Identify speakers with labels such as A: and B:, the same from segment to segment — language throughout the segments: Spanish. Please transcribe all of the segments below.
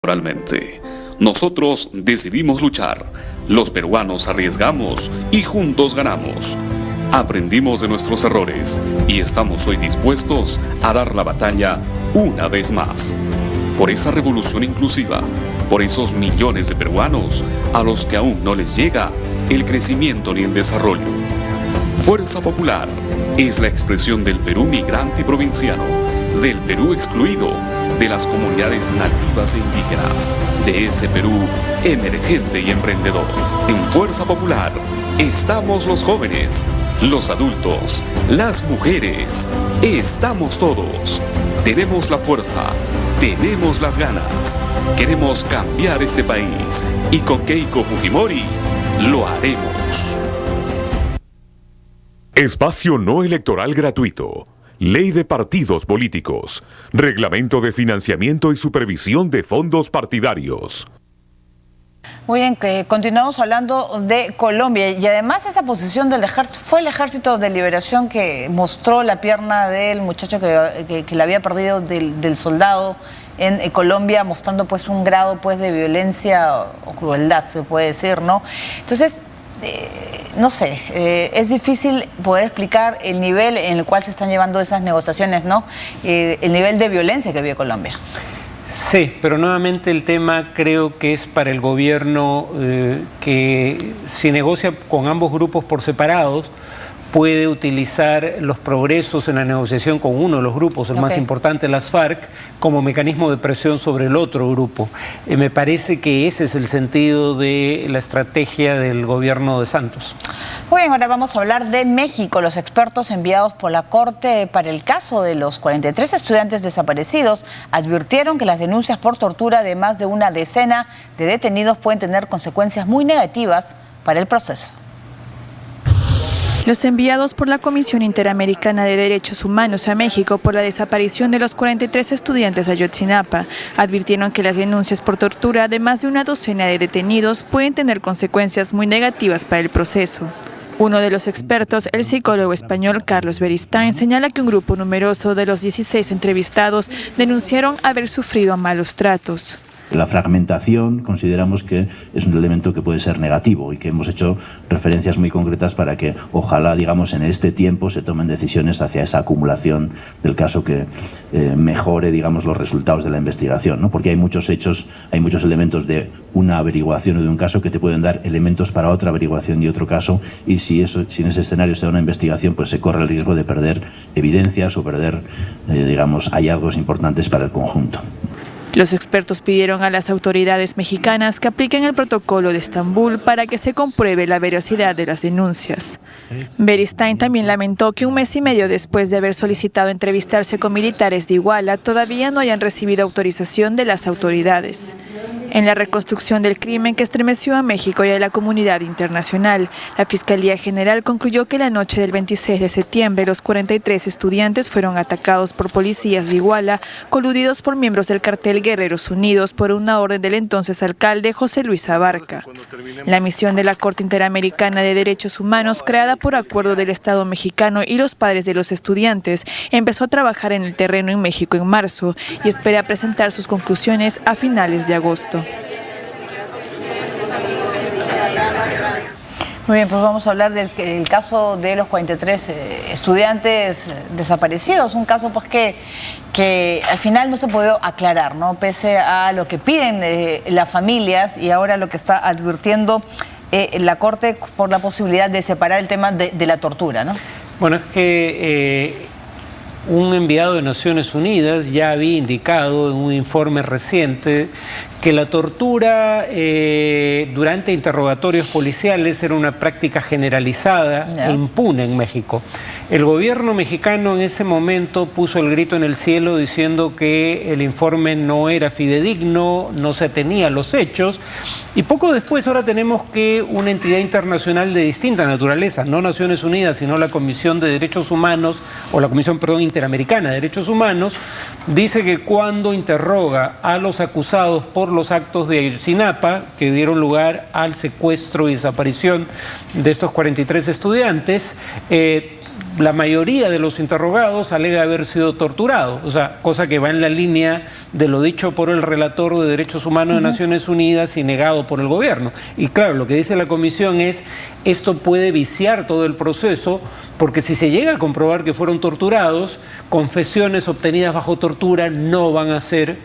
A: Realmente, nosotros decidimos luchar, los peruanos arriesgamos y juntos ganamos. Aprendimos de nuestros errores y estamos hoy dispuestos a dar la batalla una vez más. Por esa revolución inclusiva, por esos millones de peruanos a los que aún no les llega el crecimiento ni el desarrollo. Fuerza Popular es la expresión del Perú migrante y provinciano, del Perú excluido, de las comunidades nativas e indígenas, de ese Perú emergente y emprendedor. En Fuerza Popular estamos los jóvenes, los adultos, las mujeres, estamos todos. Tenemos la fuerza, tenemos las ganas, queremos cambiar este país y con Keiko Fujimori lo haremos.
B: Espacio no electoral gratuito. Ley de partidos políticos. Reglamento de financiamiento y supervisión de fondos partidarios.
C: Muy bien, que continuamos hablando de Colombia y además esa posición del ejército, fue el Ejército de Liberación que mostró la pierna del muchacho que la había perdido del soldado en Colombia, mostrando pues un grado pues de violencia o crueldad, se puede decir, ¿no? Entonces, no sé, es difícil poder explicar el nivel en el cual se están llevando esas negociaciones, ¿no? El nivel de violencia que vive Colombia.
D: Sí, pero nuevamente el tema creo que es para el gobierno que si negocia con ambos grupos por separados, puede utilizar los progresos en la negociación con uno de los grupos, el más importante, las FARC, como mecanismo de presión sobre el otro grupo. Me parece que ese es el sentido de la estrategia del gobierno de Santos.
C: Muy bien, ahora vamos a hablar de México. Los expertos enviados por la Corte para el caso de los 43 estudiantes desaparecidos advirtieron que las denuncias por tortura de más de una decena de detenidos pueden tener consecuencias muy negativas para el proceso.
E: Los enviados por la Comisión Interamericana de Derechos Humanos a México por la desaparición de los 43 estudiantes de Ayotzinapa advirtieron que las denuncias por tortura de más de una docena de detenidos pueden tener consecuencias muy negativas para el proceso. Uno de los expertos, el psicólogo español Carlos Beristain, señala que un grupo numeroso de los 16 entrevistados denunciaron haber sufrido malos tratos.
F: La fragmentación consideramos que es un elemento que puede ser negativo y que hemos hecho referencias muy concretas para que ojalá, digamos, en este tiempo se tomen decisiones hacia esa acumulación del caso que mejore, digamos, los resultados de la investigación, ¿no? Porque hay muchos hechos, hay muchos elementos de una averiguación o de un caso que te pueden dar elementos para otra averiguación y otro caso, y si en ese escenario se da una investigación, pues se corre el riesgo de perder evidencias o perder, digamos, hallazgos importantes para el conjunto.
E: Los expertos pidieron a las autoridades mexicanas que apliquen el protocolo de Estambul para que se compruebe la veracidad de las denuncias. Beristain también lamentó que un mes y medio después de haber solicitado entrevistarse con militares de Iguala, todavía no hayan recibido autorización de las autoridades. En la reconstrucción del crimen que estremeció a México y a la comunidad internacional, la Fiscalía General concluyó que la noche del 26 de septiembre los 43 estudiantes fueron atacados por policías de Iguala, coludidos por miembros del cartel Guerreros Unidos por una orden del entonces alcalde José Luis Abarca. La misión de la Corte Interamericana de Derechos Humanos, creada por acuerdo del Estado mexicano y los padres de los estudiantes, empezó a trabajar en el terreno en México en marzo y espera presentar sus conclusiones a finales de agosto.
C: Muy bien, pues vamos a hablar del caso de los 43 estudiantes desaparecidos, un caso pues que al final no se pudo aclarar, ¿no? Pese a lo que piden las familias y ahora lo que está advirtiendo la Corte por la posibilidad de separar el tema de la tortura, ¿no?
D: Bueno, es que un enviado de Naciones Unidas ya había indicado en un informe reciente que la tortura durante interrogatorios policiales era una práctica generalizada e impune en México. El gobierno mexicano en ese momento puso el grito en el cielo diciendo que el informe no era fidedigno, no se atenía a los hechos, y poco después ahora tenemos que una entidad internacional de distinta naturaleza, no Naciones Unidas, sino la Comisión de Derechos Humanos, o la Comisión, perdón, Interamericana de Derechos Humanos, dice que cuando interroga a los acusados por los actos de Ayotzinapa, que dieron lugar al secuestro y desaparición de estos 43 estudiantes, la mayoría de los interrogados alega haber sido torturado, o sea, cosa que va en la línea de lo dicho por el relator de Derechos Humanos de Naciones Unidas y negado por el gobierno. Y claro, lo que dice la comisión es, esto puede viciar todo el proceso, porque si se llega a comprobar que fueron torturados, confesiones obtenidas bajo tortura no van a ser,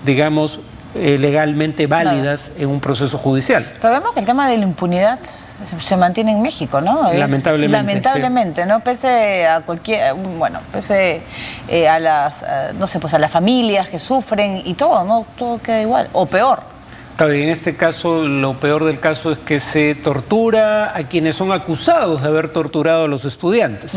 D: digamos, legalmente válidas en un proceso judicial.
C: Pero vemos que el tema de la impunidad se mantiene en México, ¿no? Lamentablemente, sí. ¿No? Pese a cualquier, bueno, pese a las, no sé, pues a las familias que sufren y todo, ¿no? Todo queda igual, o peor.
D: Claro, y en este caso, lo peor del caso es que se tortura a quienes son acusados de haber torturado a los estudiantes.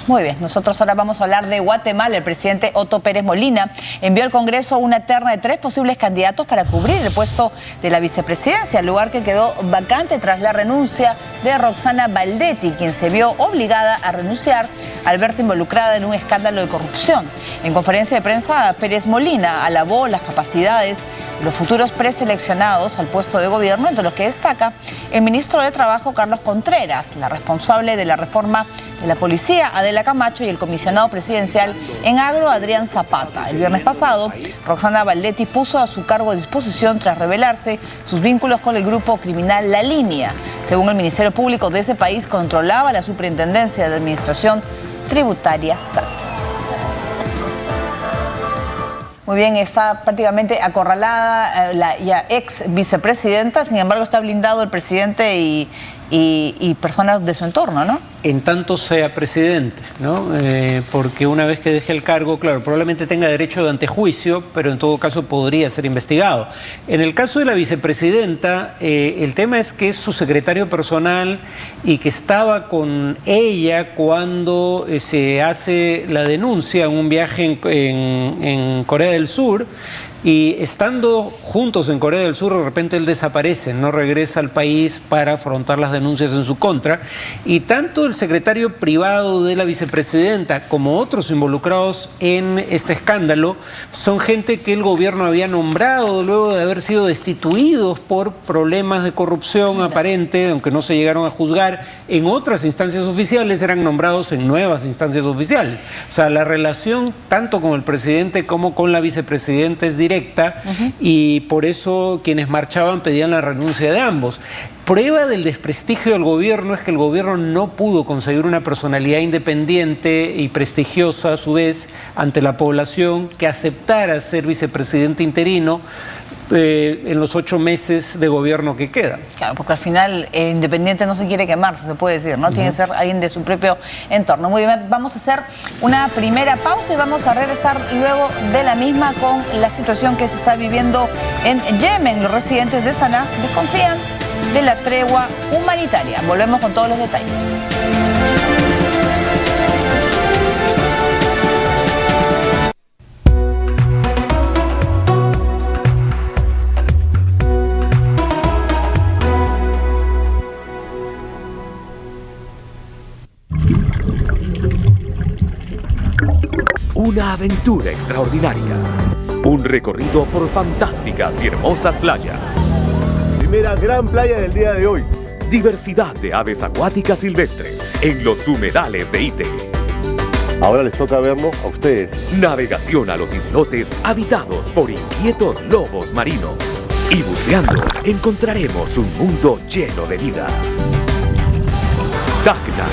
C: Muy bien, nosotros ahora vamos a hablar de Guatemala. El presidente Otto Pérez Molina envió al Congreso una terna de 3 posibles candidatos para cubrir el puesto de la vicepresidencia, lugar que quedó vacante tras la renuncia de Roxana Baldetti, quien se vio obligada a renunciar al verse involucrada en un escándalo de corrupción. En conferencia de prensa, Pérez Molina alabó las capacidades de los futuros preseleccionados al puesto de gobierno, entre los que destaca el ministro de Trabajo, Carlos Contreras, la responsable de la reforma de la policía, Adela Camacho, y el comisionado presidencial en agro, Adrián Zapata. El viernes pasado, Roxana Baldetti puso a su cargo a disposición tras revelarse sus vínculos con el grupo criminal La Línea. Según el Ministerio Público de ese país, controlaba la Superintendencia de Administración Tributaria SAT. Muy bien, está prácticamente acorralada la ya ex vicepresidenta, sin embargo está blindado el presidente y personas de su entorno, ¿no?
D: En tanto sea presidente, ¿no? Porque una vez que deje el cargo, claro, probablemente tenga derecho de antejuicio, pero en todo caso podría ser investigado. En el caso de la vicepresidenta, el tema es que es su secretario personal y que estaba con ella cuando se hace la denuncia en un viaje en Corea del Sur, y estando juntos en Corea del Sur, de repente él desaparece, no regresa al país para afrontar las denuncias en su contra, y tanto el secretario privado de la vicepresidenta como otros involucrados en este escándalo son gente que el gobierno había nombrado luego de haber sido destituidos por problemas de corrupción aparente, aunque no se llegaron a juzgar en otras instancias oficiales, eran nombrados en nuevas instancias oficiales. O sea, la relación tanto con el presidente como con la vicepresidenta es directa, y por eso quienes marchaban pedían la renuncia de ambos. Prueba del desprestigio del gobierno es que el gobierno no pudo conseguir una personalidad independiente y prestigiosa a su vez ante la población que aceptara ser vicepresidente interino en los 8 meses de gobierno que quedan.
C: Claro, porque al final independiente no se quiere quemar, se puede decir, ¿no? Tiene que ser alguien de su propio entorno. Muy bien, vamos a hacer una primera pausa y vamos a regresar luego de la misma con la situación que se está viviendo en Yemen. Los residentes de Saná desconfían de la tregua humanitaria. Volvemos con todos los detalles.
B: Una aventura extraordinaria. Un recorrido por fantásticas y hermosas playas.
G: Primera gran playa del día de hoy.
B: Diversidad de aves acuáticas silvestres en los humedales de Ite.
G: Ahora les toca verlo a ustedes.
B: Navegación a los islotes habitados por inquietos lobos marinos. Y buceando encontraremos un mundo lleno de vida. Tacna.